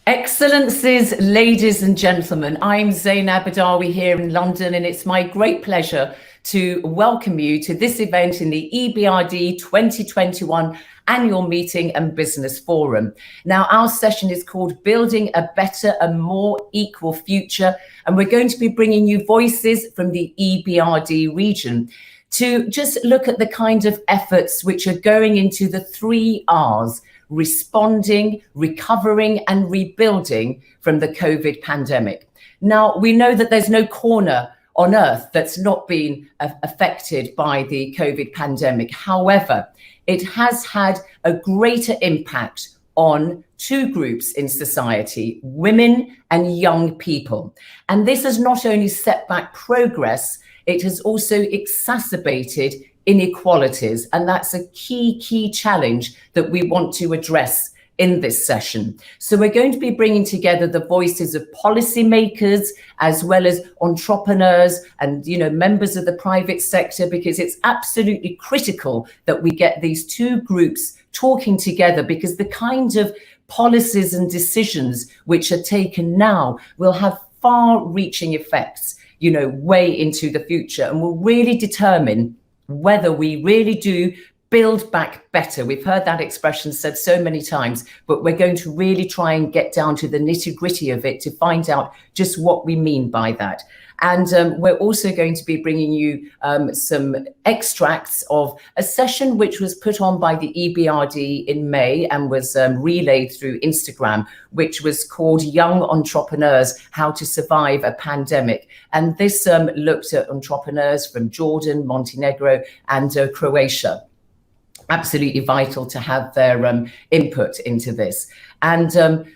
Excellencies, ladies and gentlemen, I'm Zainab Badawi here in London, and it's my great pleasure to welcome you to this event in the EBRD 2021 Annual Meeting and Business Forum. Now, our session is called Building a Better and More Equal Future, and we're going to be bringing you voices from the EBRD region to just look at the kind of efforts which are going into the 3 R's: responding, recovering, and rebuilding from the COVID pandemic. Now, we know that there's no corner on earth that's not been affected by the COVID pandemic. However, it has had a greater impact on 2 groups in society: women and young people. And this has not only set back progress, it has also exacerbated inequalities, and that's a key challenge that we want to address in this session. So we're going to be bringing together the voices of policymakers as well as entrepreneurs and members of the private sector, because it's absolutely critical that we get these 2 groups talking together, because the kind of policies and decisions which are taken now will have far-reaching effects, way into the future, and will really determine whether we really do build back better. We've heard that expression said so many times, but we're going to really try and get down to the nitty-gritty of it to find out just what we mean by that. And we're also going to be bringing you some extracts of a session which was put on by the EBRD in May and was relayed through Instagram, which was called Young Entrepreneurs: How to Survive a Pandemic. And this looked at entrepreneurs from Jordan, Montenegro, and Croatia. Absolutely vital to have their input into this. And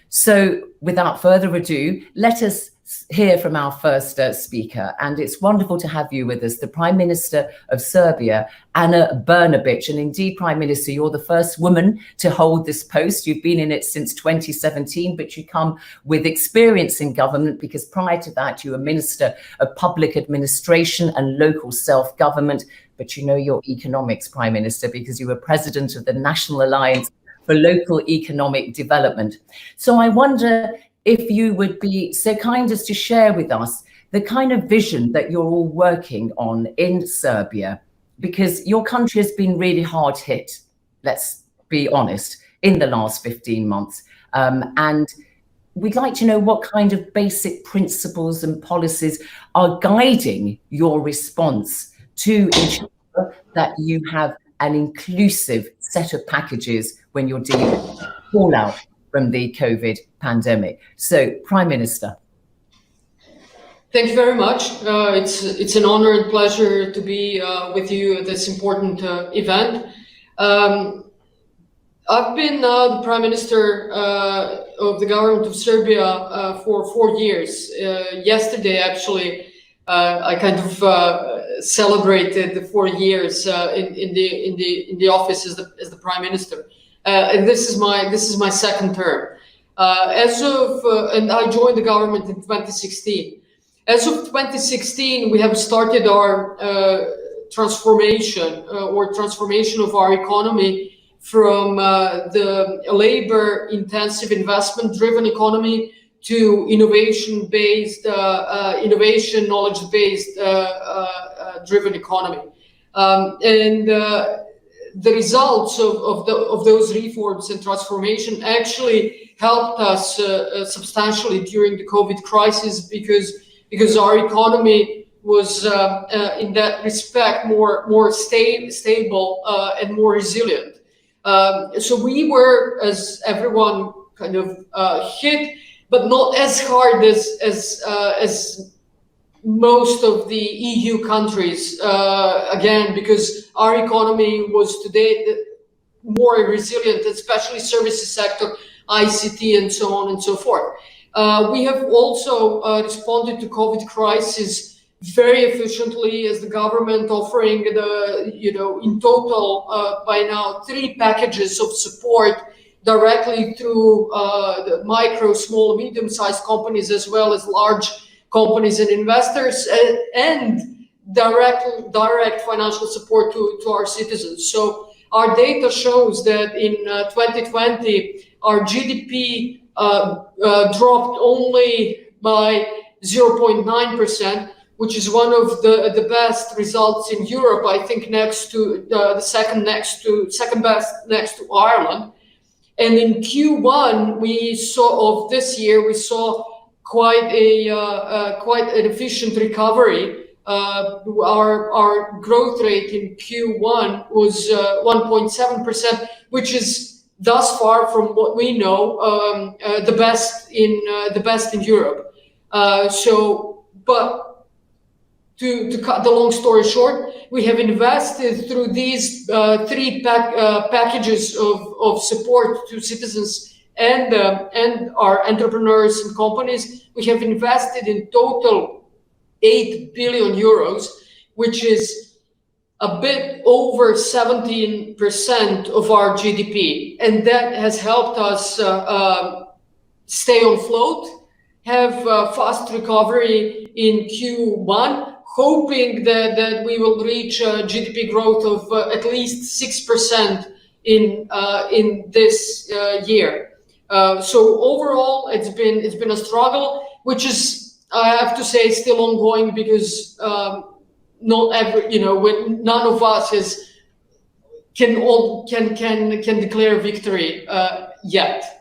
so without further ado, let us hear from our first speaker. And it's wonderful to have you with us, the Prime Minister of Serbia, Ana Brnabić. And indeed, Prime Minister, you're the first woman to hold this post. You've been in it since 2017, but you come with experience in government, because prior to that, you were Minister of Public Administration and Local Self-Government. But you're economics, Prime Minister, because you were President of the National Alliance for Local Economic Development. So I wonder if you would be so kind as to share with us the kind of vision that you're all working on in Serbia, because your country has been really hard hit, let's be honest, in the last 15 months. And we'd like to know what kind of basic principles and policies are guiding your response to ensure that you have an inclusive set of packages when you're dealing with fallout from the COVID pandemic. So, Prime Minister. Thank you very much. It's an honor and pleasure to be with you at this important event. I've been the Prime Minister of the government of Serbia for 4 years. Yesterday, actually, I kind of celebrated the 4 years in the office as the Prime Minister. And this is my second term. And I joined the government in 2016. As of 2016, we have started our transformation of our economy from the labor-intensive, investment-driven economy to innovation-based, knowledge-based driven economy. The results of those reforms and transformation actually helped us substantially during the COVID crisis, because our economy was in that respect more stable and more resilient. So we were, as everyone, kind of hit, but not as hard as most of the EU countries, again, because our economy was today more resilient, especially services sector, ICT, and so on and so forth. We have also responded to COVID crisis very efficiently as the government, offering in total by now 3 packages of support directly through the micro, small, medium-sized companies, as well as large companies and investors, and direct financial support to our citizens. So our data shows that in 2020, our GDP dropped only by 0.9%, which is one of the best results in Europe. I think next to the second best next to Ireland. And in Q1 of this year, we saw quite an efficient recovery. Our growth rate in Q1 was 1.7%, which is thus far from what we know the best in Europe. But to cut the long story short, we have invested through these three packages of support to citizens and our entrepreneurs and companies. We have invested in total 8 billion euros, which is a bit over 17% of our GDP. And that has helped us stay on float, have fast recovery in Q1, hoping that we will reach GDP growth of at least 6% in this year. So overall, it's been a struggle, which is, I have to say, still ongoing, because not every, none of us can declare victory yet.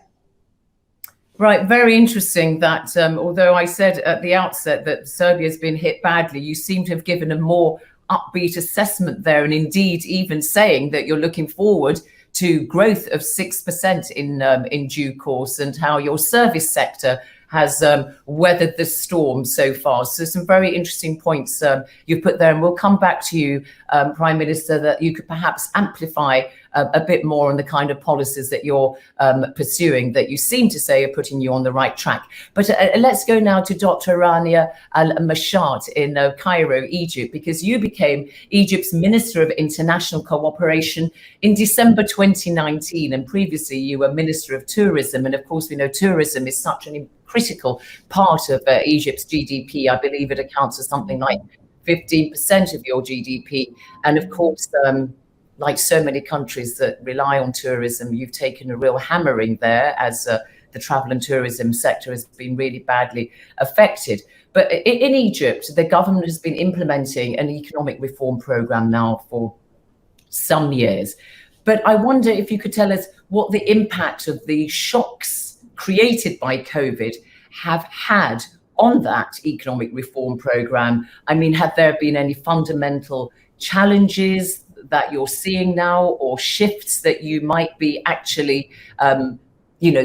Right, very interesting that although I said at the outset that Serbia has been hit badly, you seem to have given a more upbeat assessment there, and indeed even saying that you're looking forward to growth of 6% in due course, and how your service sector has weathered the storm so far. So some very interesting points you put there, and we'll come back to you, Prime Minister, that you could perhaps amplify a bit more on the kind of policies that you're pursuing, that you seem to say are putting you on the right track. But let's go now to Dr. Rania Al-Mashat in Cairo, Egypt, because you became Egypt's Minister of International Cooperation in December 2019, and previously you were Minister of Tourism. And of course, we know tourism is such an critical part of Egypt's GDP. I believe it accounts for something like 15% of your GDP. And of course, like so many countries that rely on tourism, you've taken a real hammering there, as the travel and tourism sector has been really badly affected. But in Egypt, the government has been implementing an economic reform program now for some years. But I wonder if you could tell us what the impact of the shocks created by COVID have had on that economic reform program. I mean, have there been any fundamental challenges that you're seeing now, or shifts that you might be actually,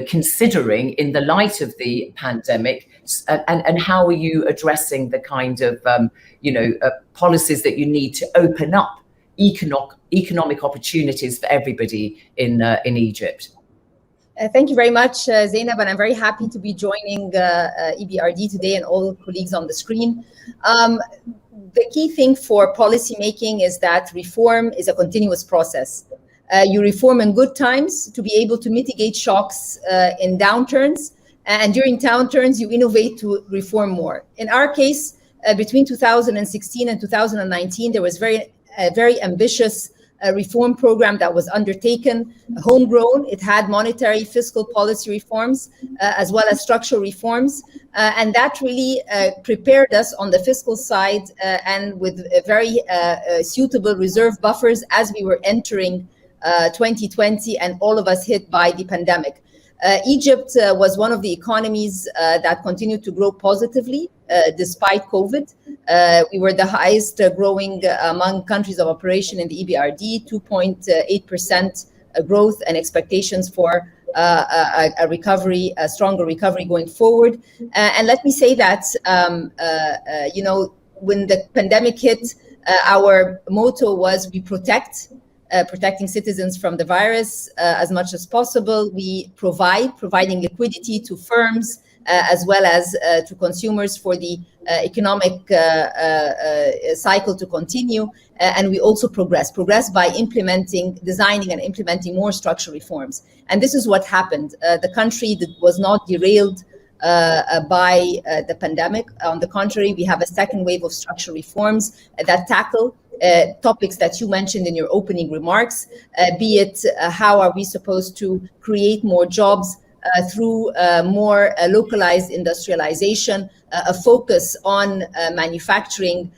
considering in the light of the pandemic? And how are you addressing the kind of, policies that you need to open up economic opportunities for everybody in Egypt? Thank you very much, Zainab, and I'm very happy to be joining EBRD today and all colleagues on the screen. The key thing for policy making is that reform is a continuous process. You reform in good times to be able to mitigate shocks in downturns, and during downturns you innovate to reform more. In our case, between 2016 and 2019, there was a very ambitious reform program that was undertaken, homegrown. It had monetary fiscal policy reforms as well as structural reforms. And that really prepared us on the fiscal side and with very suitable reserve buffers as we were entering 2020 and all of us hit by the pandemic. Egypt was one of the economies that continued to grow positively despite COVID. We were the highest growing among countries of operation in the EBRD, 2.8% growth, and expectations for a recovery, a stronger recovery going forward. And let me say that, when the pandemic hit, our motto was we protecting citizens from the virus as much as possible. We providing liquidity to firms as well as to consumers for the economic cycle to continue. And we also progress by designing and implementing more structural reforms. And this is what happened. The country was not derailed by the pandemic. On the contrary, we have a second wave of structural reforms that tackle topics that you mentioned in your opening remarks, be it how are we supposed to create more jobs through more localized industrialization, a focus on manufacturing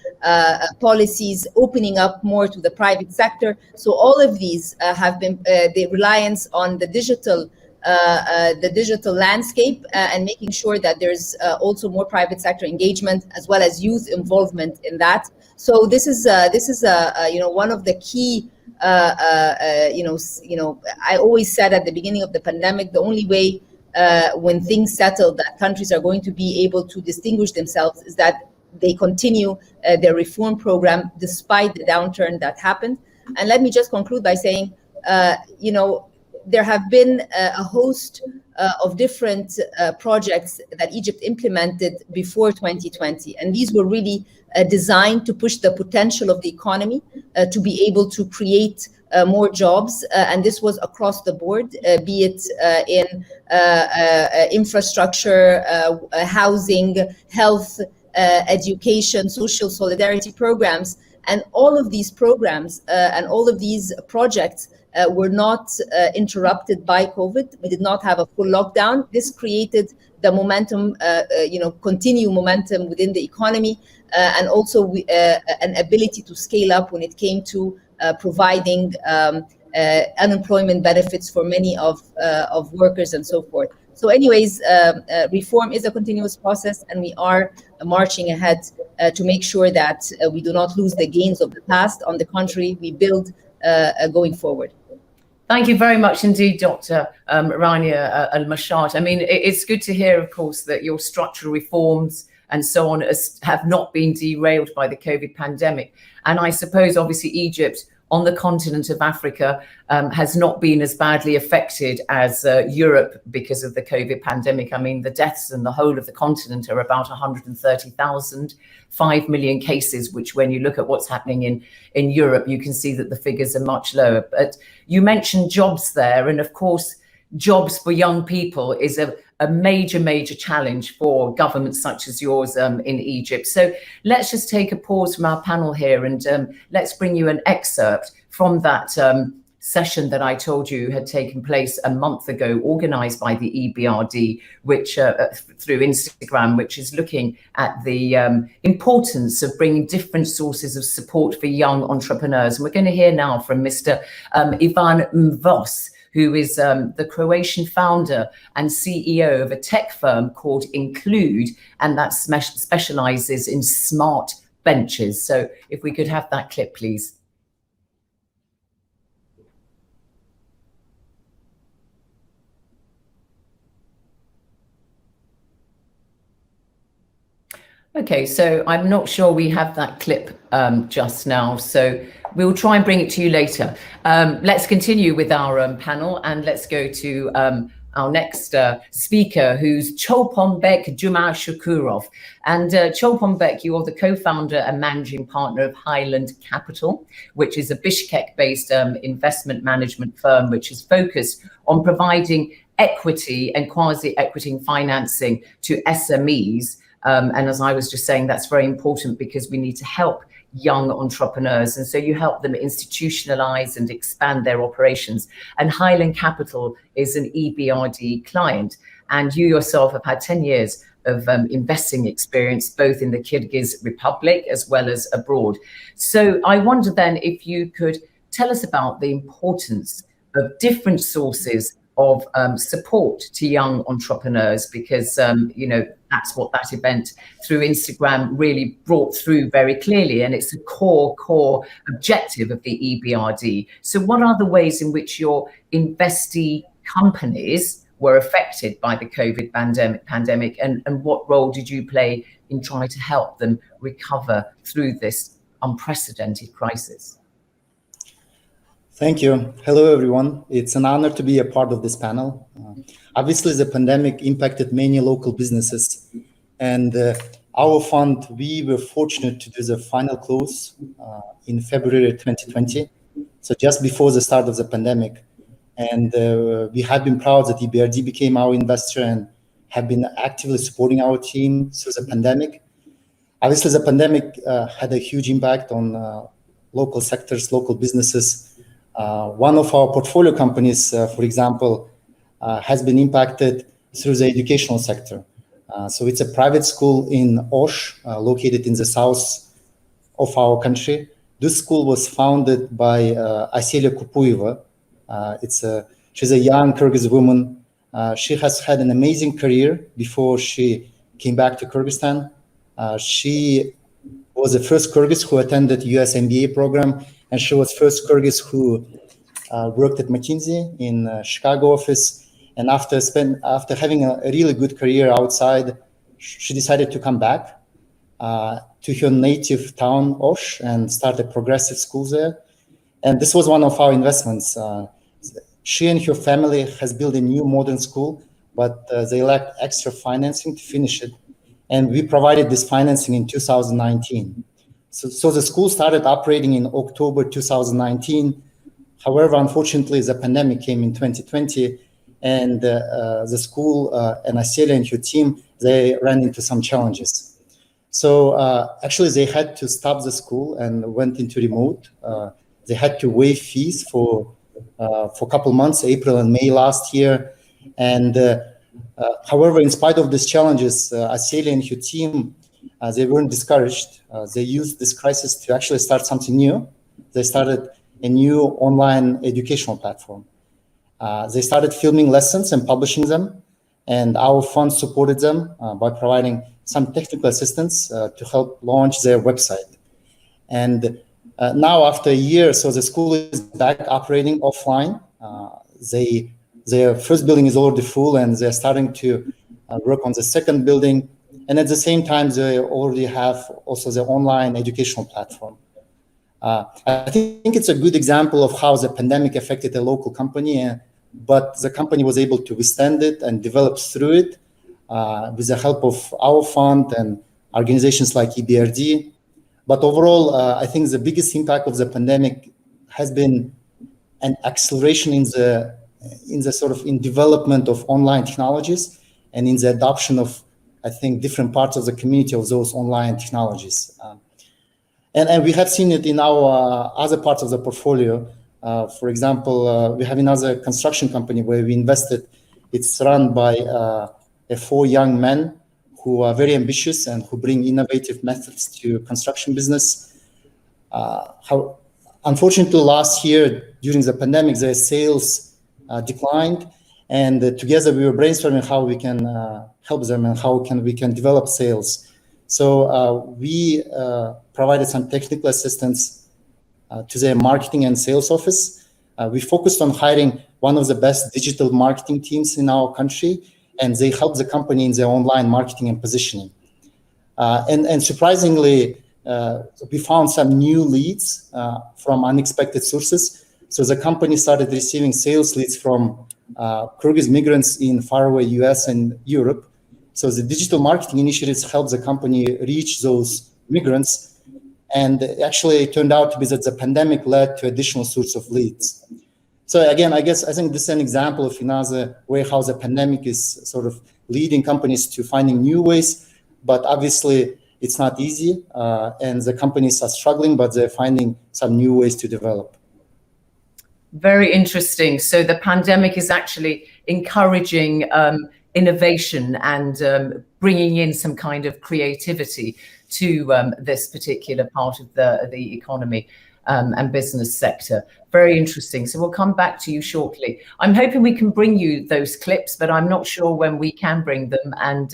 policies, opening up more to the private sector. So all of these have been the reliance on the digital landscape and making sure that there's also more private sector engagement as well as youth involvement in that. So this is one of the key. I always said at the beginning of the pandemic, the only way when things settle that countries are going to be able to distinguish themselves is that they continue their reform program despite the downturn that happened. And let me just conclude by saying, there have been a host of different projects that Egypt implemented before 2020. And these were really designed to push the potential of the economy to be able to create more jobs. And this was across the board, be it in infrastructure, housing, health, education, social solidarity programs. And all of these programs and all of these projects were not interrupted by COVID. We did not have a full lockdown. This created the momentum, continue momentum within the economy, and also an ability to scale up when it came to providing unemployment benefits for many of workers and so forth. So anyways, reform is a continuous process, and we are marching ahead to make sure that we do not lose the gains of the past. On the contrary, we build going forward. Thank you very much indeed, Dr. Rania Al-Mashat. I mean, it's good to hear, of course, that your structural reforms and so on have not been derailed by the COVID pandemic. And I suppose, obviously, Egypt on the continent of Africa has not been as badly affected as Europe because of the COVID pandemic. I mean, the deaths in the whole of the continent are about 130,000, 5 million cases, which when you look at what's happening in Europe, you can see that the figures are much lower. But you mentioned jobs there. And of course, jobs for young people is a major challenge for governments such as yours in Egypt. So let's just take a pause from our panel here and let's bring you an excerpt from that session that I told you had taken place a month ago, organized by the EBRD, which through Instagram, which is looking at the importance of bringing different sources of support for young entrepreneurs. And we're going to hear now from Mr. Ivan Mvos, who is the Croatian founder and CEO of a tech firm called Include, and that specializes in smart benches. So if we could have that clip, please. Okay, so I'm not sure we have that clip just now, so we'll try and bring it to you later. Let's continue with our panel, and let's go to our next speaker, who's Cholponbek Juma Shukurov. And Cholponbek, you are the co-founder and managing partner of Highland Capital, which is a Bishkek-based investment management firm, which is focused on providing equity and quasi-equity financing to SMEs. And as I was just saying, that's very important because we need to help young entrepreneurs. And so you help them institutionalize and expand their operations. And Highland Capital is an EBRD client. And you yourself have had 10 years of investing experience, both in the Kyrgyz Republic as well as abroad. So I wonder then if you could tell us about the importance of different sources of support to young entrepreneurs, because that's what that event through Instagram really brought through very clearly, and it's a core objective of the EBRD. So what are the ways in which your investee companies were affected by the COVID pandemic, and what role did you play in trying to help them recover through this unprecedented crisis? Thank you. Hello, everyone. It's an honor to be a part of this panel. Obviously, the pandemic impacted many local businesses, and our fund, we were fortunate to do the final close in February 2020, so just before the start of the pandemic. And we have been proud that EBRD became our investor and have been actively supporting our team through the pandemic. Obviously, the pandemic had a huge impact on local sectors, local businesses. One of our portfolio companies, for example, has been impacted through the educational sector. So it's a private school in Osh, located in the south of our country. This school was founded by Aselia Kupuyeva. She's a young Kyrgyz woman. She has had an amazing career before she came back to Kyrgyzstan. She was the first Kyrgyz who attended US MBA program, and she was first Kyrgyz who worked at McKinsey in Chicago office. And after having a really good career outside, she decided to come back to her native town, Osh, and start a progressive school there. And this was one of our investments. She and her family has built a new modern school, but they lacked extra financing to finish it. And we provided this financing in 2019. So the school started operating in October 2019. However, unfortunately, the pandemic came in 2020, and the school and Aselia and her team, they ran into some challenges. So actually, they had to stop the school and went into remote. They had to waive fees for a couple months, April and May last year. And however, in spite of these challenges, Aselia and her team, they weren't discouraged. They used this crisis to actually start something new. They started a new online educational platform. They started filming lessons and publishing them, and our fund supported them by providing some technical assistance to help launch their website. And now, after a year, so the school is back operating offline. Their first building is already full, and they're starting to work on the second building. And at the same time, they already have also the online educational platform. I think it's a good example of how the pandemic affected a local company, but the company was able to withstand it and develop through it with the help of our fund and organizations like EBRD. But overall, I think the biggest impact of the pandemic has been an acceleration in the development of online technologies and in the adoption of, I think, different parts of the community of those online technologies. And we have seen it in our other parts of the portfolio. For example, we have another construction company where we invested. It's run by 4 young men who are very ambitious and who bring innovative methods to construction business. Unfortunately, last year during the pandemic, their sales declined, and together we were brainstorming how we can help them and how we can develop sales. So we provided some technical assistance to their marketing and sales office. We focused on hiring one of the best digital marketing teams in our country, and they helped the company in their online marketing and positioning. And surprisingly, we found some new leads from unexpected sources. So the company started receiving sales leads from Kyrgyz migrants in faraway US and Europe. So the digital marketing initiatives helped the company reach those migrants. And actually, it turned out to be that the pandemic led to additional source of leads. So again, I think this is an example of another way how the pandemic is sort of leading companies to finding new ways. But obviously, it's not easy. And the companies are struggling, but they're finding some new ways to develop. Very interesting. So the pandemic is actually encouraging innovation and bringing in some kind of creativity to this particular part of the economy and business sector. Very interesting. So we'll come back to you shortly. I'm hoping we can bring you those clips, but I'm not sure when we can bring them. And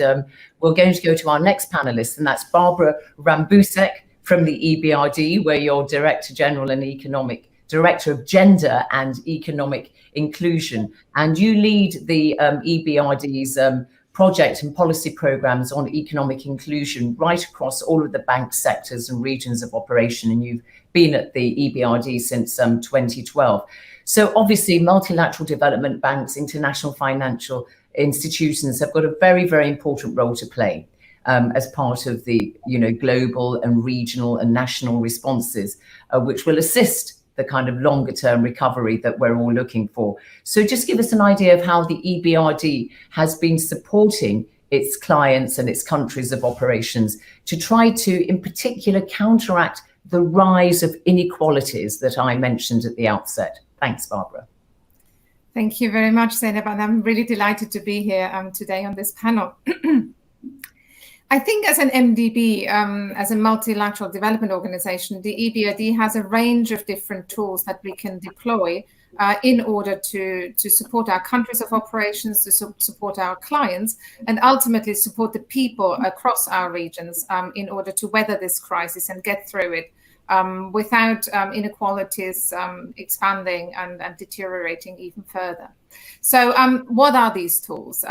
we're going to go to our next panelist, and that's Barbara Rambusek from the EBRD, where you're Director General and Director of Gender and Economic Inclusion. And you lead the EBRD's project and policy programs on economic inclusion right across all of the bank sectors and regions of operation. And you've been at the EBRD since 2012. So obviously multilateral development banks, international financial institutions have got a very, very important role to play as part of the global and regional and national responses, which will assist the kind of longer term recovery that we're all looking for. So just give us an idea of how the EBRD has been supporting its clients and its countries of operations to try to, in particular, counteract the rise of inequalities that I mentioned at the outset. Thanks, Barbara. Thank you very much, Zeynep, and I'm really delighted to be here today on this panel. I think as an MDB, as a multilateral development organization, the EBRD has a range of different tools that we can deploy in order to support our countries of operations, to support our clients, and ultimately support the people across our regions in order to weather this crisis and get through it without inequalities expanding and deteriorating even further. So what are these tools?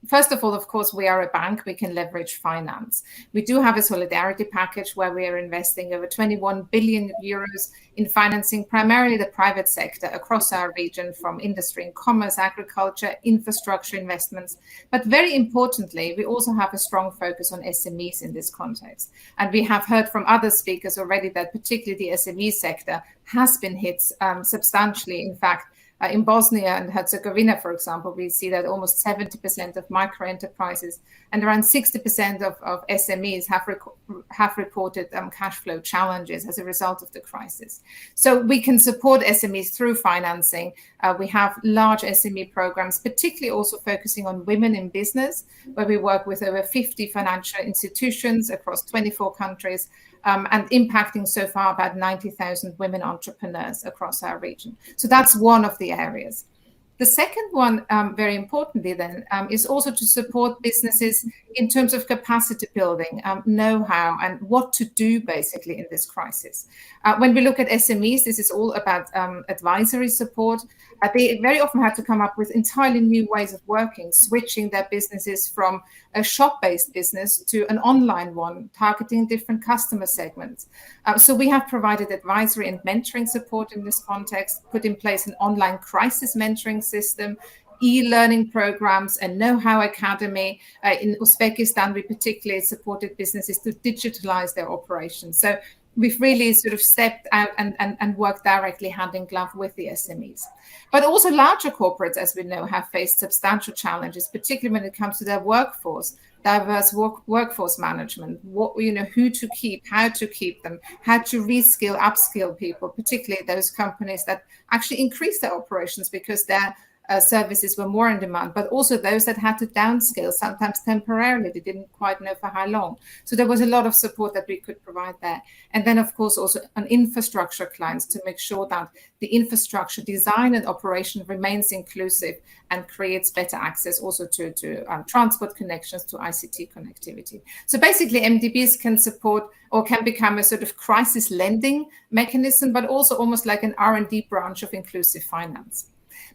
First of all, of course, we are a bank. We can leverage finance. We do have a solidarity package where we are investing over 21 billion euros in financing primarily the private sector across our region, from industry and commerce, agriculture, infrastructure investments. But very importantly, we also have a strong focus on SMEs in this context. And we have heard from other speakers already that particularly the SME sector has been hit substantially. In fact, in Bosnia and Herzegovina, for example, we see that almost 70% of micro enterprises and around 60% of SMEs have reported cash flow challenges as a result of the crisis. So we can support SMEs through financing. We have large SME programs, particularly also focusing on women in business, where we work with over 50 financial institutions across 24 countries, and impacting so far about 90,000 women entrepreneurs across our region. So that's one of the areas. The second one, very importantly then, is also to support businesses in terms of capacity building, know-how, and what to do basically in this crisis. When we look at SMEs, this is all about advisory support. They very often have to come up with entirely new ways of working, switching their businesses from a shop-based business to an online one, targeting different customer segments. So we have provided advisory and mentoring support in this context, put in place an online crisis mentoring system, e-learning programs, and know-how academy. In Uzbekistan, we particularly supported businesses to digitalize their operations. So we've really sort of stepped out and worked directly hand in glove with the SMEs. But also larger corporates, as we know, have faced substantial challenges, particularly when it comes to their workforce, diverse workforce management, who to keep, how to keep them, how to reskill, upskill people, particularly those companies that actually increased their operations because their services were more in demand, but also those that had to downscale, sometimes temporarily. They didn't quite know for how long. So there was a lot of support that we could provide there. And then, of course, also on infrastructure clients to make sure that the infrastructure design and operation remains inclusive and creates better access also to transport connections, to ICT connectivity. So basically, MDBs can support or can become a sort of crisis lending mechanism, but also almost like an R&D branch of inclusive finance.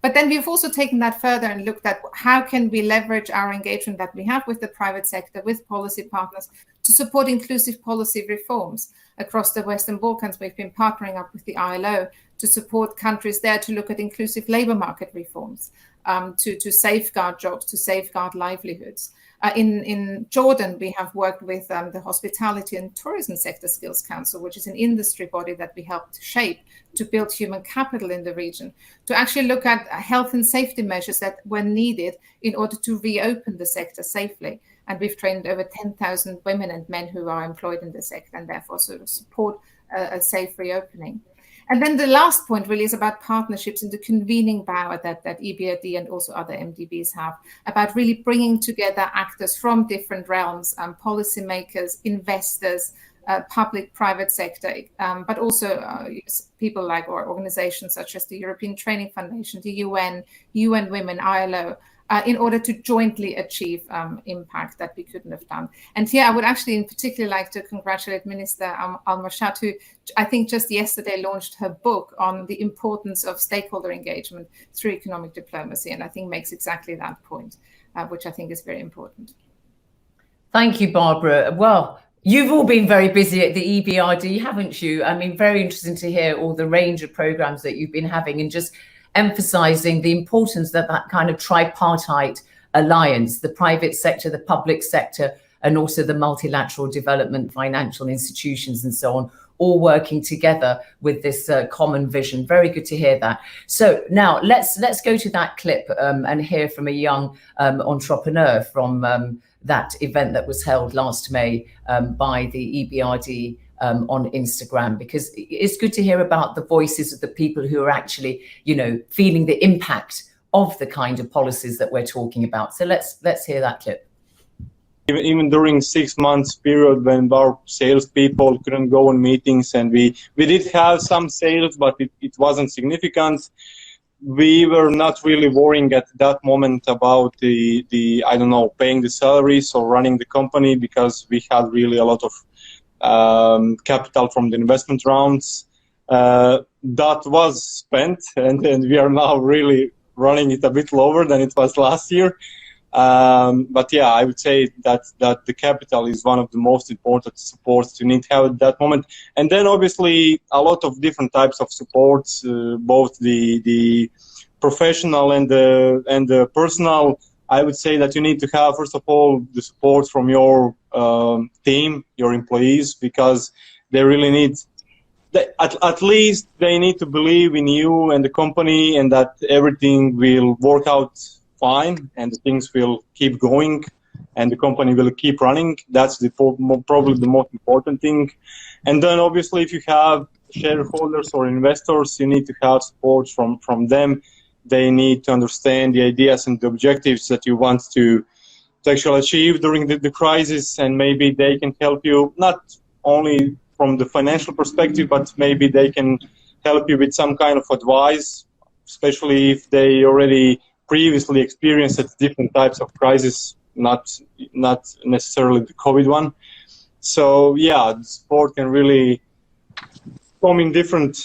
But then we've also taken that further and looked at how can we leverage our engagement that we have with the private sector, with policy partners, to support inclusive policy reforms. Across the Western Balkans, we've been partnering up with the ILO to support countries there to look at inclusive labor market reforms, to safeguard jobs, to safeguard livelihoods. In Jordan, we have worked with the Hospitality and Tourism Sector Skills Council, which is an industry body that we helped to shape to build human capital in the region, to actually look at health and safety measures that were needed in order to reopen the sector safely. And we've trained over 10,000 women and men who are employed in the sector and therefore sort of support a safe reopening. And then the last point really is about partnerships and the convening power that EBRD and also other MDBs have, about really bringing together actors from different realms, policymakers, investors, public-private sector, but also people like or organizations such as the European Training Foundation, the UN Women, ILO, in order to jointly achieve impact that we couldn't have done. And here I would actually in particular like to congratulate Minister Al-Mashat, who I think just yesterday launched her book on the importance of stakeholder engagement through economic diplomacy, and I think makes exactly that point, which I think is very important. Thank you, Barbara. Well, you've all been very busy at the EBRD, haven't you? I mean, very interesting to hear all the range of programs that you've been having and just emphasizing the importance that kind of tripartite alliance, the private sector, the public sector, and also the multilateral development, financial institutions and so on, all working together with this common vision. Very good to hear that. So now let's go to that clip and hear from a young entrepreneur from that event that was held last May by the EBRD on Instagram, because it's good to hear about the voices of the people who are actually, feeling the impact of the kind of policies that we're talking about. So let's hear that clip. Even during 6 months period when our salespeople couldn't go on meetings, and we did have some sales, but it wasn't significant. We were not really worrying at that moment about the I don't know, paying the salaries or running the company, because we had really a lot of capital from the investment rounds. That was spent, and we are now really running it a bit lower than it was last year. But yeah, I would say that the capital is one of the most important supports you need to have at that moment. And then obviously a lot of different types of supports, both the professional and the personal. I would say that you need to have, first of all, the support from your team, your employees, because they really need, at least they need to believe in you and the company, and that everything will work out fine and things will keep going and the company will keep running. That's probably the most important thing. And then obviously if you have shareholders or investors, you need to have support from them. They need to understand the ideas and the objectives that you want to actually achieve during the crisis, and maybe they can help you not only from the financial perspective, but maybe they can help you with some kind of advice, especially if they already previously experienced different types of crisis, not necessarily the COVID one. So yeah, the support can really come in different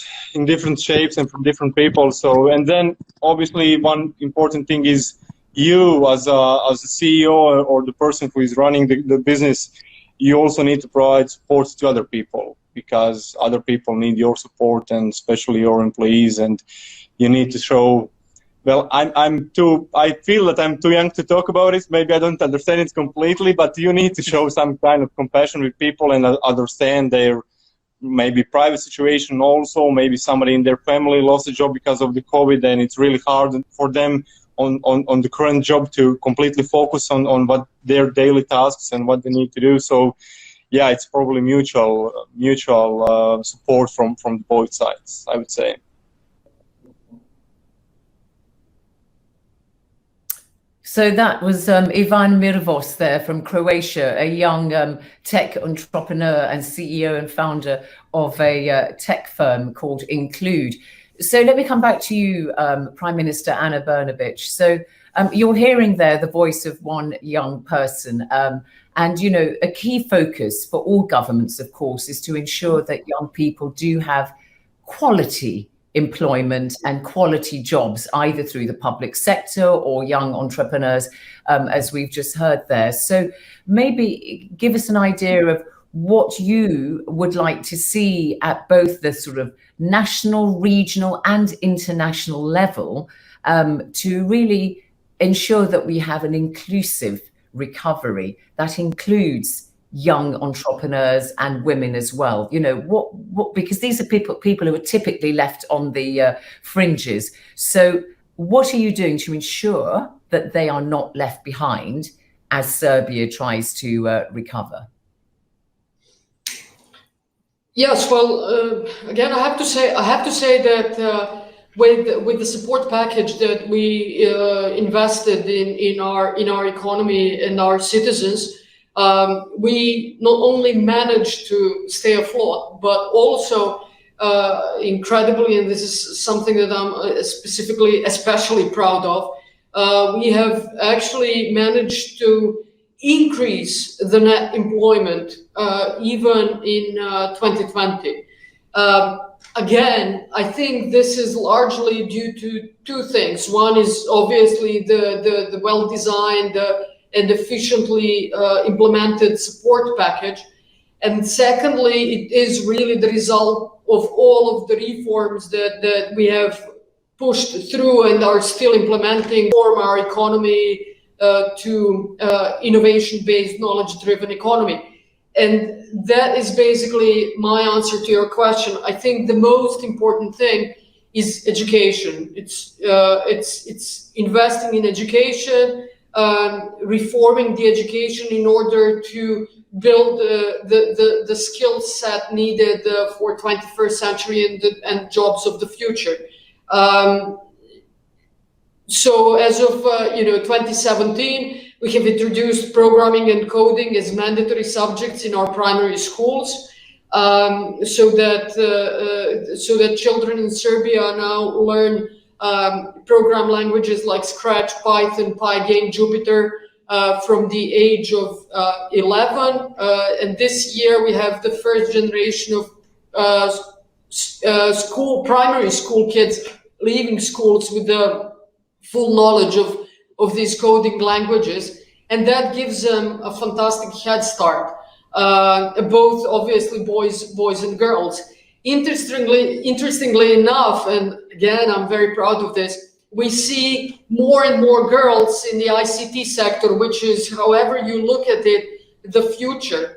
shapes and from different people. So, and then obviously one important thing is you as a CEO or the person who is running the business, you also need to provide support to other people, because other people need your support, and especially your employees, and you need to show. Well, I feel that I'm too young to talk about it. Maybe I don't understand it completely, but you need to show some kind of compassion with people and understand their maybe private situation also. Maybe somebody in their family lost a job because of the COVID, and it's really hard for them on the current job to completely focus on what their daily tasks and what they need to do. So yeah, it's probably mutual support from both sides, I would say. So that was Ivan Mirvos there from Croatia, a young tech entrepreneur and CEO and founder of a tech firm called Include. So let me come back to you, Prime Minister Ana Brnabić. So you're hearing there the voice of one young person. And, you know, a key focus for all governments, of course, is to ensure that young people do have quality employment and quality jobs, either through the public sector or young entrepreneurs, as we've just heard there. So maybe give us an idea of what you would like to see at both the sort of national, regional and international level to really ensure that we have an inclusive recovery that includes young entrepreneurs and women as well. You know, what because these are people who are typically left on the fringes. So what are you doing to ensure that they are not left behind as Serbia tries to recover? Yes, well, again, I have to say that with the support package that we invested in our economy and our citizens, we not only managed to stay afloat, but also incredibly, and this is something that I'm especially proud of, we have actually managed to increase the net employment even in 2020. Again, I think this is largely due to two things. One is obviously the well-designed and efficiently implemented support package. And secondly, it is really the result of all of the reforms that we have pushed through and are still implementing for our economy to innovation-based, knowledge-driven economy. And that is basically my answer to your question. I think the most important thing is education. It's investing in education, reforming the education in order to build the skill set needed for 21st century and jobs of the future. So as of 2017, we have introduced programming and coding as mandatory subjects in our primary schools, so that children in Serbia now learn program languages like Scratch, Python, Pygame, Jupyter from the age of 11. And this year we have the first generation of primary school kids leaving schools with the full knowledge of these coding languages, and that gives them a fantastic head start. Both obviously boys and girls. Interestingly enough, and again, I'm very proud of this, we see more and more girls in the ICT sector, which is, however you look at it, the future.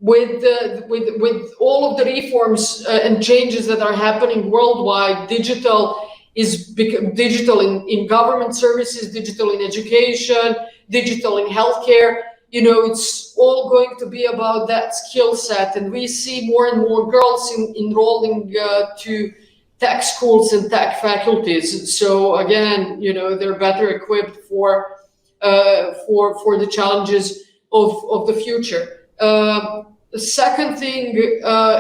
With all of the reforms and changes that are happening worldwide, digital in government services, digital in education, digital in healthcare. It's all going to be about that skill set, and we see more and more girls enrolling to tech schools and tech faculties. So again, they're better equipped for the challenges of the future. The second thing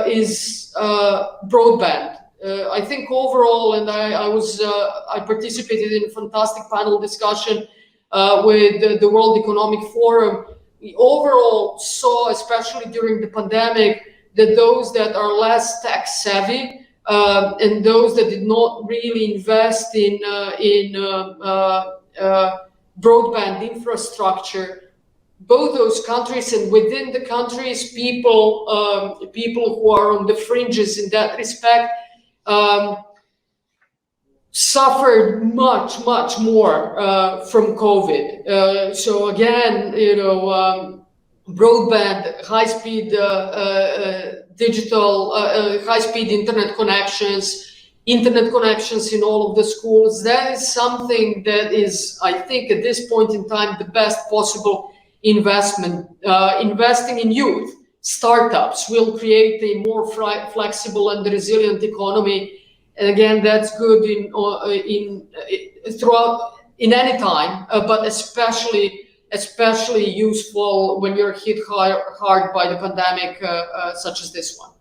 is broadband. I think overall, and I participated in a fantastic panel discussion with the World Economic Forum. We overall saw, especially during the pandemic, that those that are less tech savvy and those that did not really invest in broadband infrastructure, both those countries and within the countries, people who are on the fringes in that respect suffered much more from COVID. So again, broadband, high-speed digital, high-speed internet connections in all of the schools. That is something that is, I think, at this point in time, the best possible investment. Investing in youth startups will create a more flexible and resilient economy. And again, that's good in any time, but especially useful when you're hit hard by the pandemic, such as this one.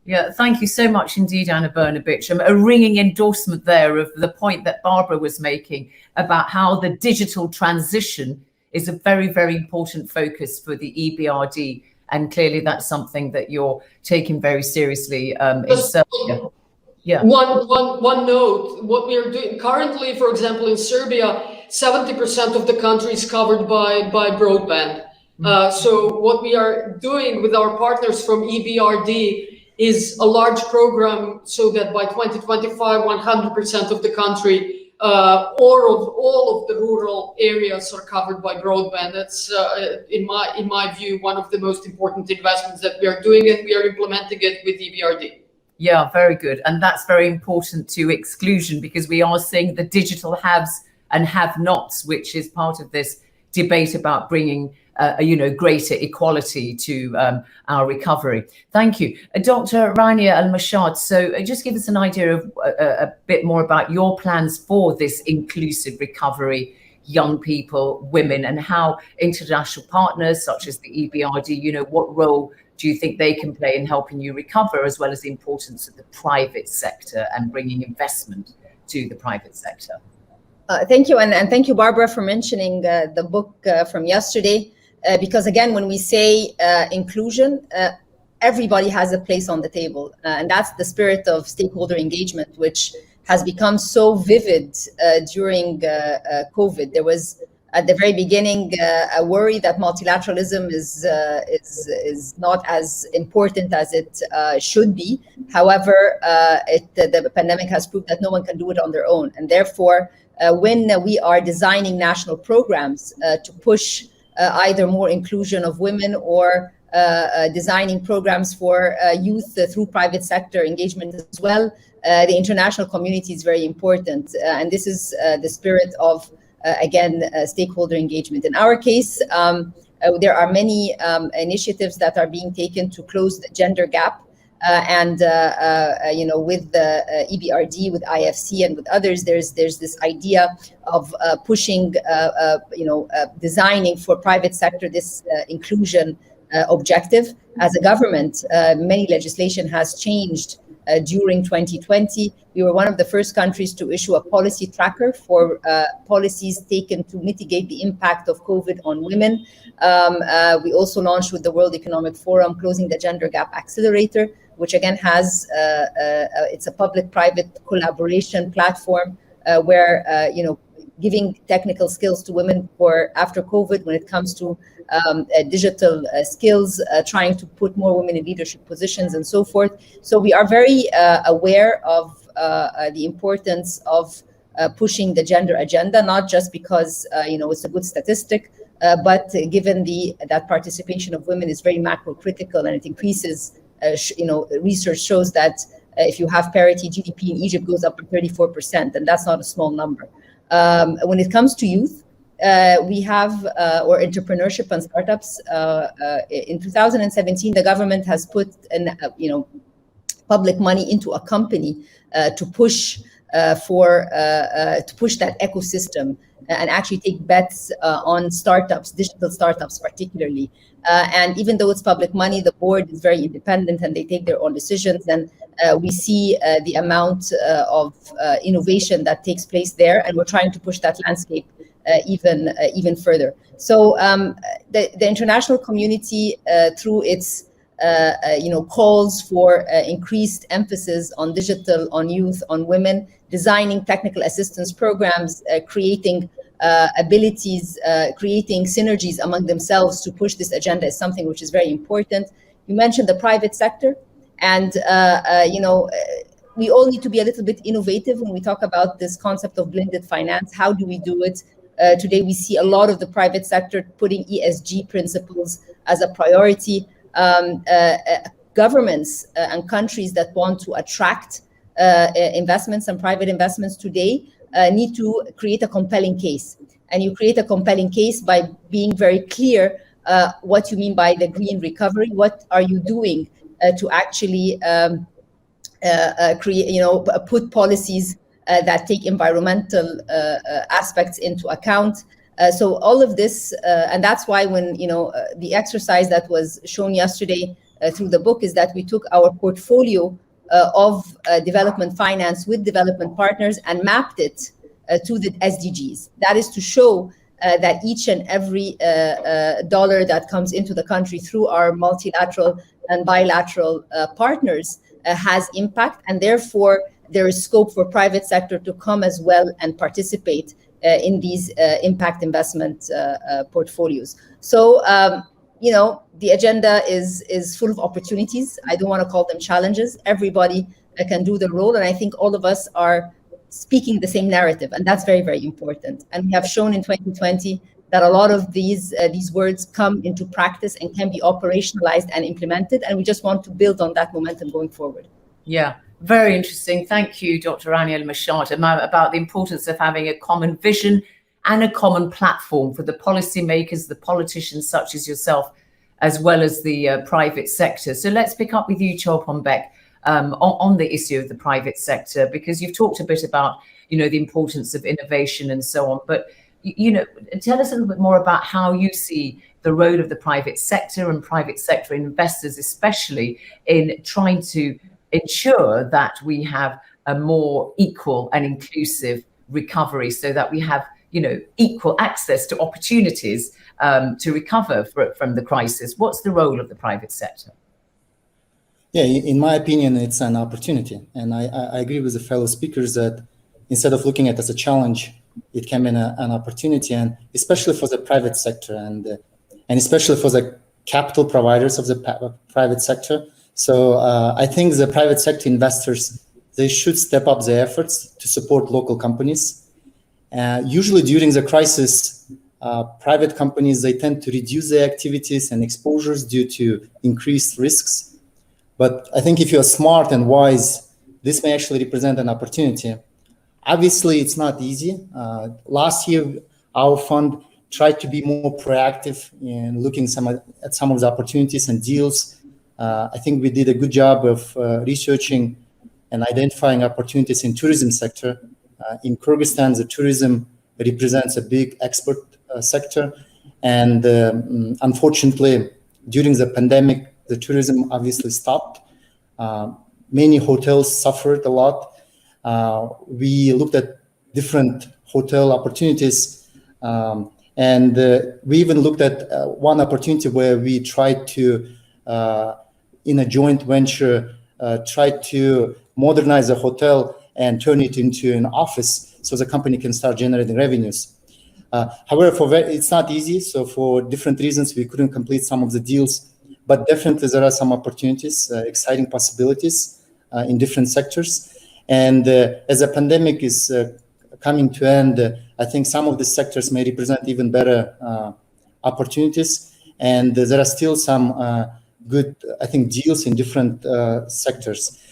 Yeah, thank you so much indeed, Anna Brnabic. A ringing endorsement there of the point that Barbara was making about how the digital transition is a very, very important focus for the EBRD. And clearly that's something that you're taking very seriously in Serbia. Yeah. One note, what we are doing currently, for example, in Serbia, 70% of the country is covered by broadband. So what we are doing with our partners from EBRD is a large program so that by 2025, 100% of the country or of all of the rural areas are covered by broadband. That's, in my view, one of the most important investments that we are doing, and we are implementing it with EBRD. Yeah, very good. And that's very important to exclusion, because we are seeing the digital haves and have-nots, which is part of this debate about bringing greater equality to our recovery. Thank you. Dr. Rania Al-Mashad, so just give us an idea of a bit more about your plans for this inclusive recovery, young people, women, and how international partners such as the EBRD, what role do you think they can play in helping you recover, as well as the importance of the private sector and bringing investment to the private sector? Thank you, and thank you, Barbara, for mentioning the book from yesterday, because again, when we say inclusion, everybody has a place on the table, and that's the spirit of stakeholder engagement, which has become so vivid during COVID. There was, at the very beginning, a worry that multilateralism is not as important as it should be. However, the pandemic has proved that no one can do it on their own. And therefore, when we are designing national programs to push either more inclusion of women or designing programs for youth through private sector engagement as well, the international community is very important. And this is the spirit of stakeholder engagement. In our case, there are many initiatives that are being taken to close the gender gap With the EBRD, with IFC, and with others, there's this idea of pushing, designing for private sector this inclusion objective. As a government, many legislation has changed during 2020. We were one of the first countries to issue a policy tracker for policies taken to mitigate the impact of COVID on women. We also launched with the World Economic Forum Closing the Gender Gap Accelerator, which again has, it's a public-private collaboration platform where, giving technical skills to women for after COVID when it comes to digital skills, trying to put more women in leadership positions and so forth. So we are very aware of the importance of pushing the gender agenda, not just because, it's a good statistic, but given that participation of women is very macro critical and it increases, research shows that if you have parity, GDP in Egypt goes up by 34%, and that's not a small number. When it comes to youth, we have, or entrepreneurship and startups, in 2017, the government has put, public money into a company to push that ecosystem and actually take bets on startups, digital startups particularly. And even though it's public money, the board is very independent and they take their own decisions. And we see the amount of innovation that takes place there, and we're trying to push that landscape even further. So the international community, through its calls for increased emphasis on digital, on youth, on women, designing technical assistance programs, creating abilities, creating synergies among themselves to push this agenda is something which is very important. You mentioned the private sector, and we all need to be a little bit innovative when we talk about this concept of blended finance. How do we do it? Today, we see a lot of the private sector putting ESG principles as a priority. Governments and countries that want to attract investments and private investments today need to create a compelling case. And you create a compelling case by being very clear what you mean by the green recovery. What are you doing to actually create, put policies that take environmental aspects into account. So all of this, and that's why when, the exercise that was shown yesterday through the book is that we took our portfolio of development finance with development partners and mapped it to the SDGs. That is to show that each and every dollar that comes into the country through our multilateral and bilateral partners has impact, and therefore there is scope for private sector to come as well and participate in these impact investment portfolios. So, the agenda is full of opportunities. I don't want to call them challenges. Everybody can do the role, and I think all of us are speaking the same narrative, and that's very, very important. And we have shown in 2020 that a lot of these words come into practice and can be operationalized and implemented, and we just want to build on that momentum going forward. Yeah, very interesting. Thank you, Dr. Rania Al-Mashad, about the importance of having a common vision and a common platform for the policymakers, the politicians such as yourself, as well as the private sector. So let's pick up with you, Chopon Beck, on the issue of the private sector, because you've talked a bit about, the importance of innovation and so on. But, tell us a little bit more about how you see the role of the private sector and private sector investors, especially in trying to ensure that we have a more equal and inclusive recovery so that we have, equal access to opportunities to recover from the crisis. What's the role of the private sector? Yeah, in my opinion, it's an opportunity. And I agree with the fellow speakers that instead of looking at it as a challenge, it can be an opportunity, and especially for the private sector and especially for the capital providers of the private sector. So I think the private sector investors, they should step up their efforts to support local companies. Usually during the crisis, private companies, they tend to reduce their activities and exposures due to increased risks. But I think if you're smart and wise, this may actually represent an opportunity. Obviously, it's not easy. Last year, our fund tried to be more proactive in looking at some of the opportunities and deals. I think we did a good job of researching and identifying opportunities in tourism sector. In Kyrgyzstan, the tourism represents a big export sector. And unfortunately, during the pandemic, the tourism obviously stopped. Many hotels suffered a lot. We looked at different hotel opportunities. And we even looked at one opportunity where we tried to, in a joint venture, try to modernize a hotel and turn it into an office so the company can start generating revenues. However, it's not easy. So for different reasons, we couldn't complete some of the deals, but definitely there are some opportunities, exciting possibilities in different sectors. And as the pandemic is coming to end, I think some of the sectors may represent even better opportunities. And there are still some good, I think, deals in different sectors.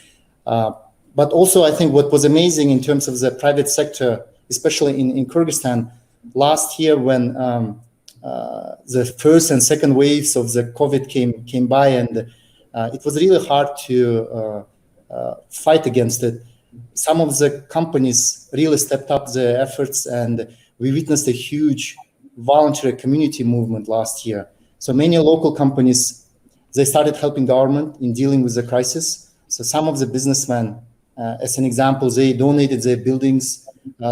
But also, I think what was amazing in terms of the private sector, especially in Kyrgyzstan, last year when the first and second waves of the COVID came by, and it was really hard to fight against it. Some of the companies really stepped up their efforts, and we witnessed a huge voluntary community movement last year. So many local companies, they started helping government in dealing with the crisis. So some of the businessmen, as an example, they donated their buildings,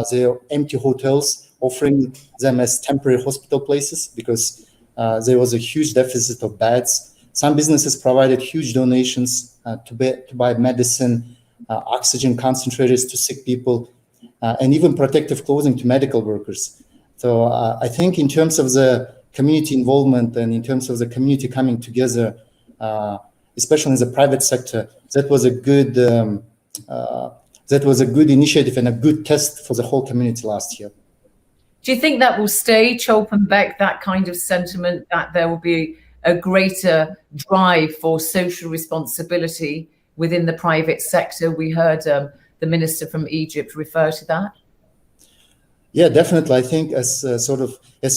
their empty hotels, offering them as temporary hospital places because there was a huge deficit of beds. Some businesses provided huge donations to buy medicine, oxygen concentrators to sick people, and even protective clothing to medical workers. So I think in terms of the community involvement and in terms of the community coming together, especially in the private sector, that was a good initiative and a good test for the whole community last year. Do you think that will stay, Chulpenbek, that kind of sentiment, that there will be a greater drive for social responsibility within the private sector? We heard the minister from Egypt refer to that. Yeah, definitely. I think as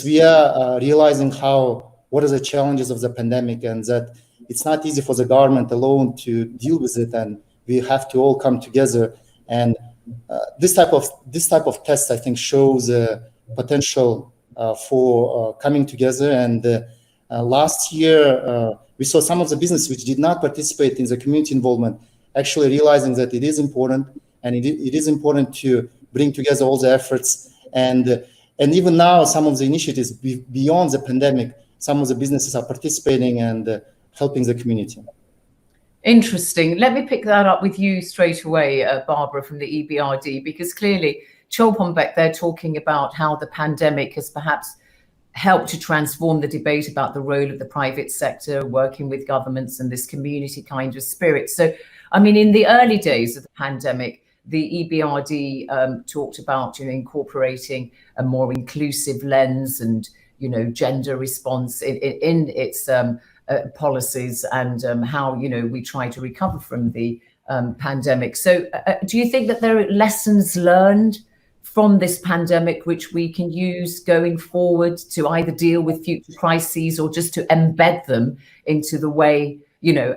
we are realizing what are the challenges of the pandemic, and that it's not easy for the government alone to deal with it, and we have to all come together. And this type of test, I think, shows potential for coming together. And last year, we saw some of the businesses which did not participate in the community involvement actually realizing that it is important, and it is important to bring together all the efforts. And even now, some of the initiatives beyond the pandemic, some of the businesses are participating and helping the community. Interesting. Let me pick that up with you straight away, Barbara from the EBRD, because clearly, Chulpenbek, they're talking about how the pandemic has perhaps helped to transform the debate about the role of the private sector, working with governments and this community kind of spirit. So, I mean, in the early days of the pandemic, the EBRD talked about, incorporating a more inclusive lens and, gender response in its policies and how, we try to recover from the pandemic. So do you think that there are lessons learned from this pandemic which we can use going forward to either deal with future crises or just to embed them into the way,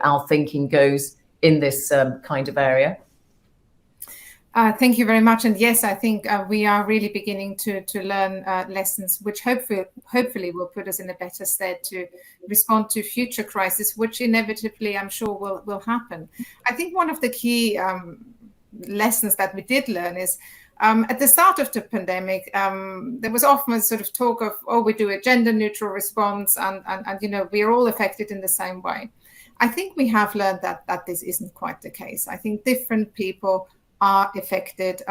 our thinking goes in this kind of area? Thank you very much. And yes, I think we are really beginning to learn lessons, which hopefully will put us in a better stead to respond to future crises, which inevitably, I'm sure, will happen. I think one of the key lessons that we did learn is at the start of the pandemic, there was often a sort of talk of, we do a gender neutral response and we're all affected in the same way. I think we have learned that this isn't quite the case. I think different people are affected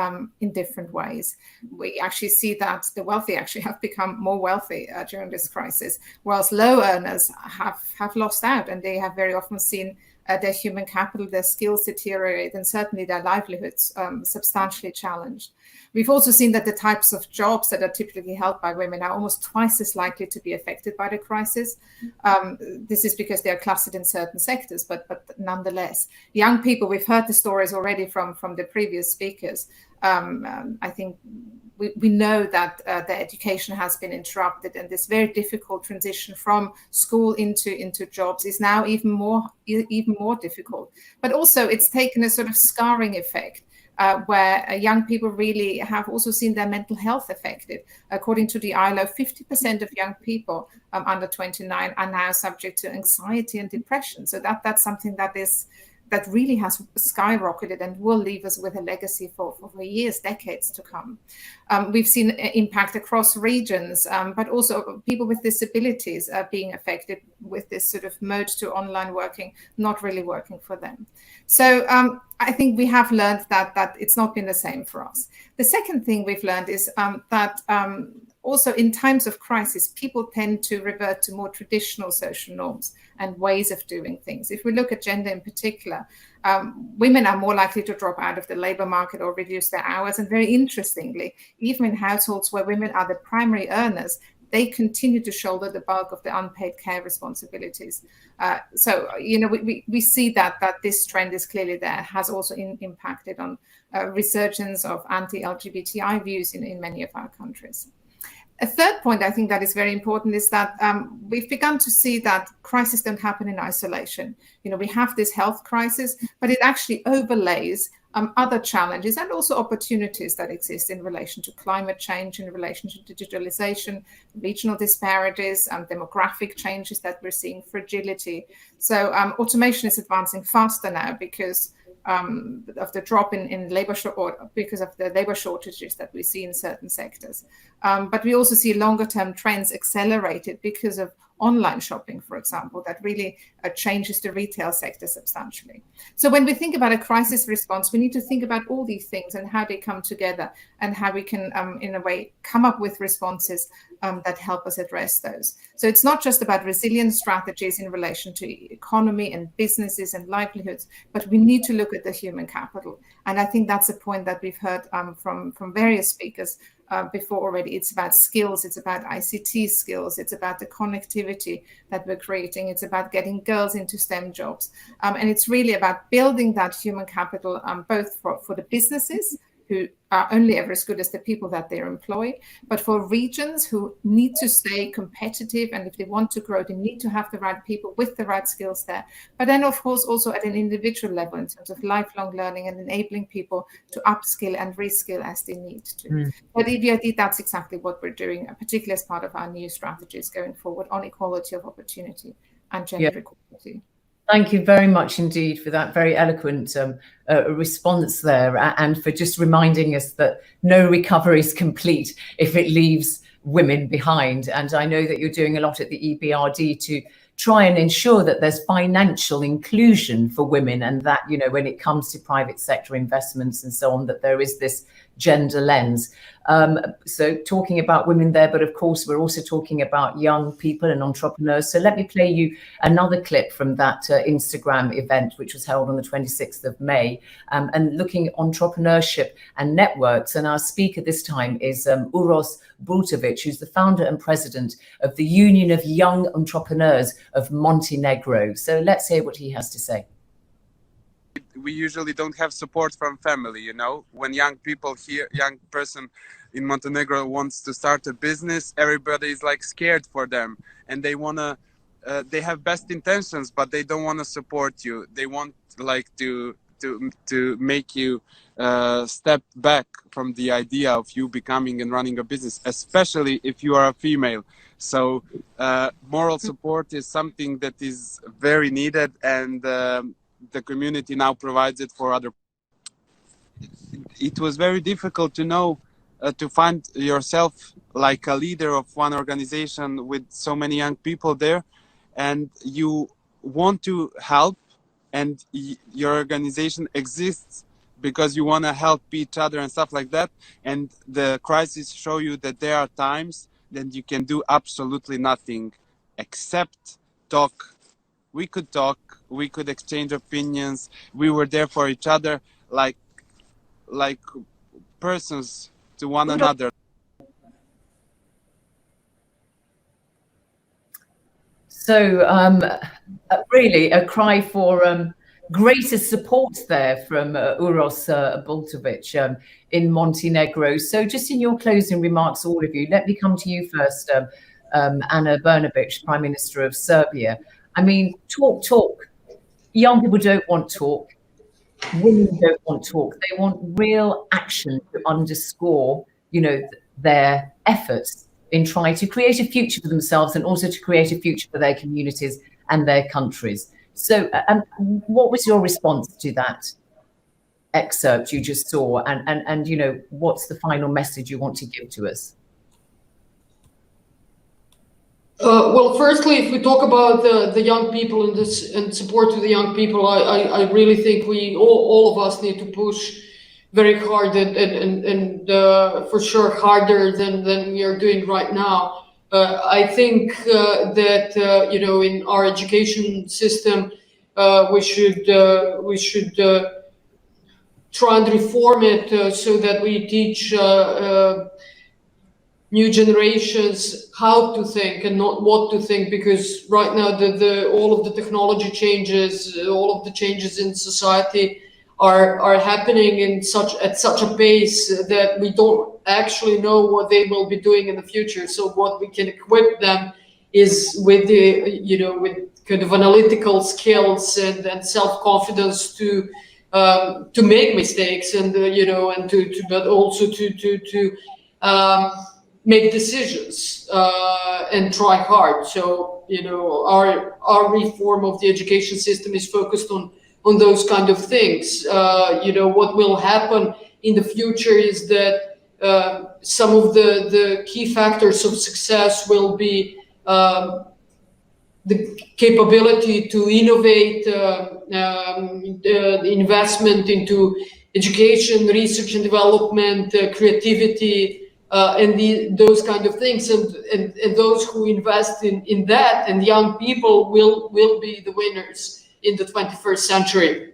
in different ways. We actually see that the wealthy actually have become more wealthy during this crisis, whilst low earners have lost out, and they have very often seen their human capital, their skills deteriorate, and certainly their livelihoods substantially challenged. We've also seen that the types of jobs that are typically held by women are almost twice as likely to be affected by the crisis. This is because they are clustered in certain sectors, but nonetheless, young people, we've heard the stories already from the previous speakers. I think we know that their education has been interrupted, and this very difficult transition from school into jobs is now even more difficult. But also it's taken a sort of scarring effect, where young people really have also seen their mental health affected. According to the ILO, 50% of young people under 29 are now subject to anxiety and depression. So that's something that really has skyrocketed and will leave us with a legacy for years, decades to come. We've seen impact across regions, but also people with disabilities are being affected with this sort of mode to online working, not really working for them. So I think we have learned that it's not been the same for us. The second thing we've learned is that also in times of crisis, people tend to revert to more traditional social norms and ways of doing things. If we look at gender in particular, women are more likely to drop out of the labor market or reduce their hours. And very interestingly, even in households where women are the primary earners, they continue to shoulder the bulk of the unpaid care responsibilities. So, you know, we see that this trend is clearly there, has also impacted on resurgence of anti-LGBTI views in many of our countries. A third point I think that is very important is that we've begun to see that crises don't happen in isolation. You know, we have this health crisis, but it actually overlays other challenges and also opportunities that exist in relation to climate change, in relation to digitalization, regional disparities, demographic changes that we're seeing, fragility. So automation is advancing faster now because of the drop in labor or because of the labor shortages that we see in certain sectors. But we also see longer term trends accelerated because of online shopping, for example, that really changes the retail sector substantially. So when we think about a crisis response, we need to think about all these things and how they come together and how we can, in a way, come up with responses that help us address those. So it's not just about resilience strategies in relation to economy and businesses and livelihoods, but we need to look at the human capital. And I think that's a point that we've heard from various speakers before already. It's about skills, it's about ICT skills, it's about the connectivity that we're creating, it's about getting girls into STEM jobs. And it's really about building that human capital, both for the businesses who are only ever as good as the people that they employ, but for regions who need to stay competitive, and if they want to grow, they need to have the right people with the right skills there. But then, of course, also at an individual level in terms of lifelong learning and enabling people to upskill and reskill as they need to. But EBRD, that's exactly what we're doing, particularly as part of our new strategies going forward on equality of opportunity and gender equality. Thank you very much indeed for that very eloquent response there, and for just reminding us that no recovery is complete if it leaves women behind. And I know that you're doing a lot at the EBRD to try and ensure that there's financial inclusion for women, and that, you know, when it comes to private sector investments and so on, that there is this gender lens. So talking about women there, but of course we're also talking about young people and entrepreneurs. So let me play you another clip from that Instagram event, which was held on the 26th of May, and looking at entrepreneurship and networks. And our speaker this time is Uros Bultovic, who's the founder and president of the Union of Young Entrepreneurs of Montenegro. So let's hear what he has to say. We usually don't have support from family, you know. When young person in Montenegro wants to start a business, everybody is like scared for them, and they wanna, they have best intentions, but they don't want to support you. They want like to make you step back from the idea of you becoming and running a business, especially if you are a female. So moral support is something that is very needed, and the community now provides it for other. It was very difficult to know, to find yourself like a leader of one organization with so many young people there, and you want to help, and your organization exists because you want to help each other and stuff like that. And the crisis show you that there are times that you can do absolutely nothing except talk. We could talk, we could exchange opinions. We were there for each other, like persons to one another. So really a cry for greater support there from Uros Bultovic in Montenegro. So just in your closing remarks, all of you, let me come to you first, Ana Brnabić, Prime Minister of Serbia. I mean, talk. Young people don't want talk. Women don't want talk. They want real action to underscore, you know, their efforts in trying to create a future for themselves and also to create a future for their communities and their countries. So what was your response to that excerpt you just saw? And you know, what's the final message you want to give to us? Well, firstly, if we talk about the young people and support to the young people, I really think we all of us need to push very hard and for sure harder than we are doing right now. I think that you know, in our education system, we should try and reform it so that we teach new generations how to think and not what to think, because right now all of the technology changes, all of the changes in society are happening at such a pace that we don't actually know what they will be doing in the future. So what we can equip them is with with kind of analytical skills and self-confidence to make mistakes and but also to make decisions and try hard. So our reform of the education system is focused on those kind of things. What will happen in the future is that some of the key factors of success will be the capability to innovate, the investment into education, research and development, creativity, and those kind of things, and those who invest in that, and young people will be the winners in the 21st century.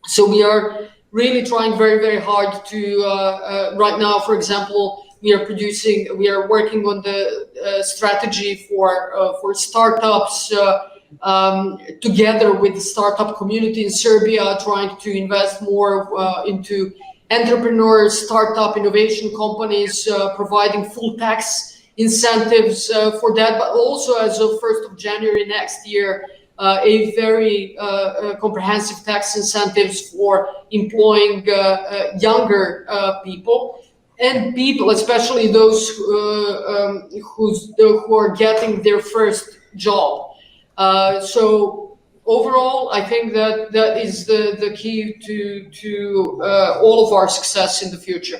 So we are really trying very, very hard to right now, for example, we are working on the strategy for startups together with the startup community in Serbia, trying to invest more into entrepreneurs, startup innovation companies, providing full tax incentives for that, but also as of 1st of January next year, a very comprehensive tax incentives for employing younger people, and people, especially those who are getting their first job. So overall, I think that is the key to all of our success in the future.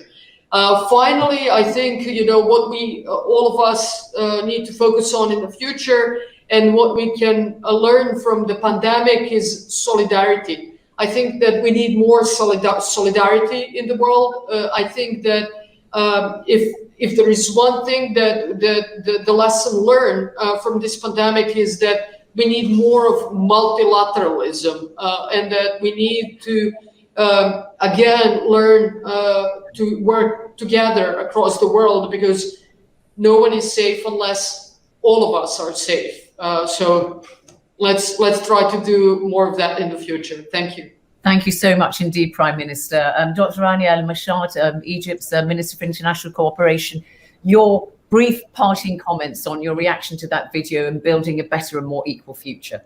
Finally, I think what we all of us need to focus on in the future, and what we can learn from the pandemic, is solidarity. I think that we need more solidarity in the world. I think that if there is one thing that the lesson learned from this pandemic is that we need more of multilateralism, and that we need to again learn to work together across the world, because no one is safe unless all of us are safe. So let's try to do more of that in the future. Thank you. Thank you so much indeed, Prime Minister. Dr. Rania Al-Mashad, Egypt's Minister for International Cooperation, your brief parting comments on your reaction to that video and building a better and more equal future.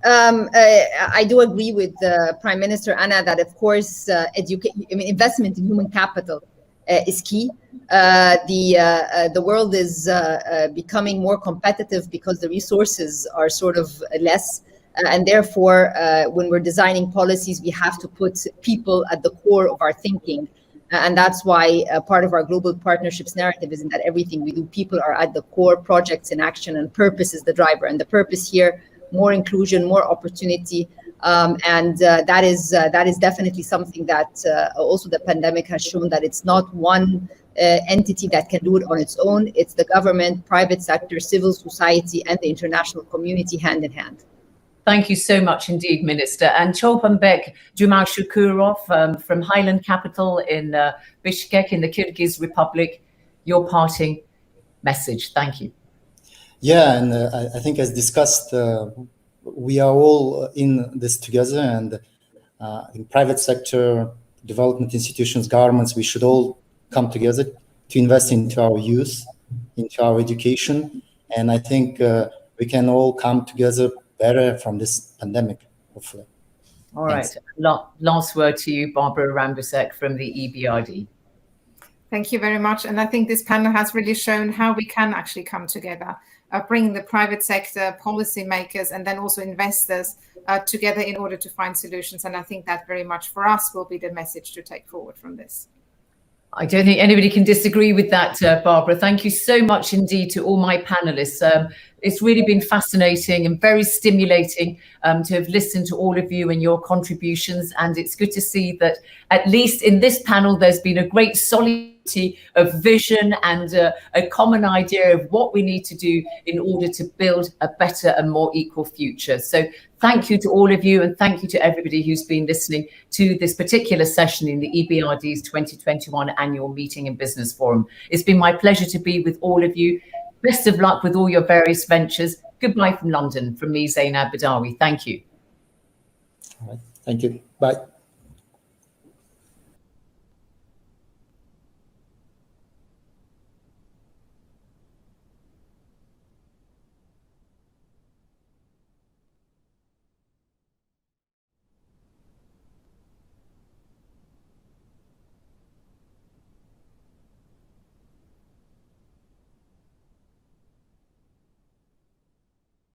I do agree with Prime Minister Anna that, of course, investment in human capital is key. The world is becoming more competitive because the resources are sort of less. And therefore, when we're designing policies, we have to put people at the core of our thinking. And that's why part of our global partnerships narrative is in that everything we do, people are at the core, projects in action, and purpose is the driver. And the purpose here, more inclusion, more opportunity. And that is definitely something that also the pandemic has shown, that it's not one entity that can do it on its own. It's the government, private sector, civil society, and the international community hand in hand. Thank you so much indeed, Minister. And Chopanbek Jumalshukurov from Highland Capital in Bishkek in the Kyrgyz Republic, your parting message. Thank you. Yeah, and I think as discussed we are all in this together, and in private sector, development institutions, governments, we should all come together to invest into our youth, into our education. And I think we can all come together better from this pandemic, hopefully. All right. Last word to you, Barbara Rambusek from the EBRD. Thank you very much. And I think this panel has really shown how we can actually come together, bring the private sector, policymakers, and then also investors together in order to find solutions. And I think that very much for us will be the message to take forward from this. I don't think anybody can disagree with that, Barbara. Thank you so much indeed to all my panelists. It's really been fascinating and very stimulating to have listened to all of you and your contributions. And it's good to see that at least in this panel, there's been a great solidarity of vision and a common idea of what we need to do in order to build a better and more equal future. So thank you to all of you, and thank you to everybody who's been listening to this particular session in the EBRD's 2021 annual meeting and business forum. It's been my pleasure to be with all of you. Best of luck with all your various ventures. Goodbye from London, from me, Zainab Badawi. Thank you. All right. Thank you. Bye.